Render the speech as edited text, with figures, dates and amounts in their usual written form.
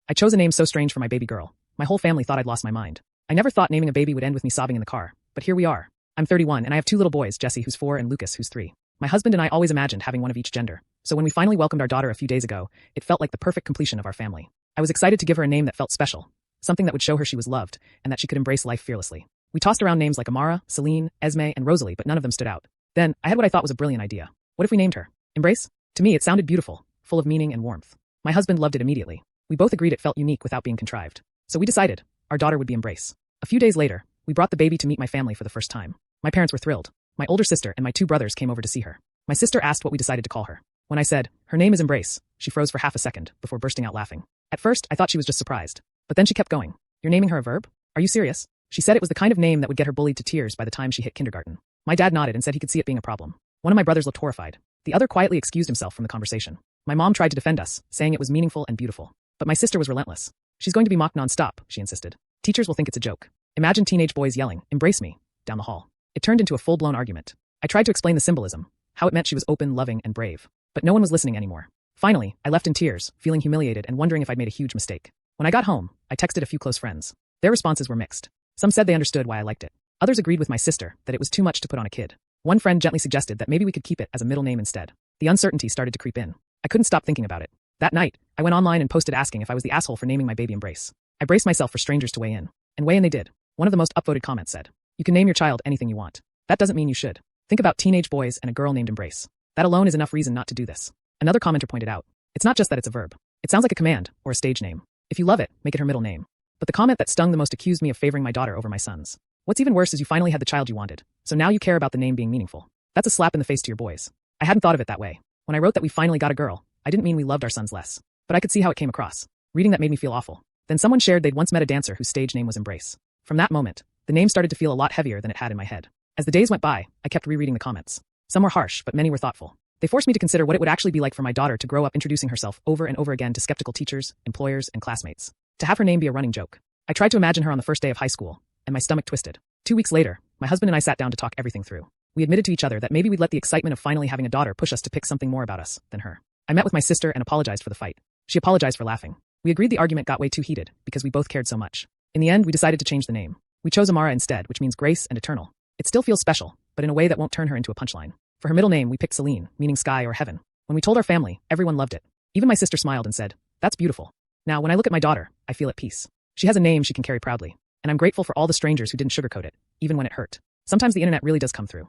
I chose a name so strange for my baby girl. My whole family thought I'd lost my mind. I never thought naming a baby would end with me sobbing in the car, but here we are. I'm 31 and I have two little boys, Jesse who's 4 and Lucas who's 3. My husband and I always imagined having one of each gender, so when we finally welcomed our daughter a few days ago, it felt like the perfect completion of our family. I was excited to give her a name that felt special, something that would show her she was loved and that she could embrace life fearlessly. We tossed around names like Amara, Celine, Esme, and Rosalie, but none of them stood out. Then, I had what I thought was a brilliant idea. What if we named her Embrace? To me, it sounded beautiful, full of meaning and warmth. My husband loved it immediately. We both agreed it felt unique without being contrived. So we decided our daughter would be Embrace. A few days later, we brought the baby to meet my family for the first time. My parents were thrilled. My older sister and my 2 brothers came over to see her. My sister asked what we decided to call her. When I said, her name is Embrace, she froze for half a second before bursting out laughing. At first, I thought she was just surprised. But then she kept going. You're naming her a verb? Are you serious? She said it was the kind of name that would get her bullied to tears by the time she hit kindergarten. My dad nodded and said he could see it being a problem. One of my brothers looked horrified. The other quietly excused himself from the conversation. My mom tried to defend us, saying it was meaningful and beautiful. But my sister was relentless. She's going to be mocked non-stop, she insisted. Teachers will think it's a joke. Imagine teenage boys yelling, "Embrace me," down the hall. It turned into a full-blown argument. I tried to explain the symbolism, how it meant she was open, loving, and brave. But no one was listening anymore. Finally, I left in tears, feeling humiliated and wondering if I'd made a huge mistake. When I got home, I texted a few close friends. Their responses were mixed. Some said they understood why I liked it. Others agreed with my sister that it was too much to put on a kid. One friend gently suggested that maybe we could keep it as a middle name instead. The uncertainty started to creep in. I couldn't stop thinking about it. That night, I went online and posted asking if I was the asshole for naming my baby Embrace. I braced myself for strangers to weigh in. And weigh in they did. One of the most upvoted comments said, "You can name your child anything you want. That doesn't mean you should. Think about teenage boys and a girl named Embrace. That alone is enough reason not to do this." Another commenter pointed out, "It's not just that it's a verb. It sounds like a command or a stage name. If you love it, make it her middle name." But the comment that stung the most accused me of favoring my daughter over my son's. What's even worse is you finally had the child you wanted, so now you care about the name being meaningful. That's a slap in the face to your boys. I hadn't thought of it that way. When I wrote that we finally got a girl, I didn't mean we loved our sons less. But I could see how it came across. Reading that made me feel awful. Then someone shared they'd once met a dancer whose stage name was Embrace. From that moment, the name started to feel a lot heavier than it had in my head. As the days went by, I kept rereading the comments. Some were harsh, but many were thoughtful. They forced me to consider what it would actually be like for my daughter to grow up introducing herself over and over again to skeptical teachers, employers, and classmates. To have her name be a running joke. I tried to imagine her on the first day of high school, and my stomach twisted. 2 weeks later, my husband and I sat down to talk everything through. We admitted to each other that maybe we'd let the excitement of finally having a daughter push us to pick something more about us than her. I met with my sister and apologized for the fight. She apologized for laughing. We agreed the argument got way too heated because we both cared so much. In the end, we decided to change the name. We chose Amara instead, which means grace and eternal. It still feels special, but in a way that won't turn her into a punchline. For her middle name, we picked Celine, meaning sky or heaven. When we told our family, everyone loved it. Even my sister smiled and said, "That's beautiful." Now, when I look at my daughter, I feel at peace. She has a name she can carry proudly. And I'm grateful for all the strangers who didn't sugarcoat it, even when it hurt. Sometimes the internet really does come through.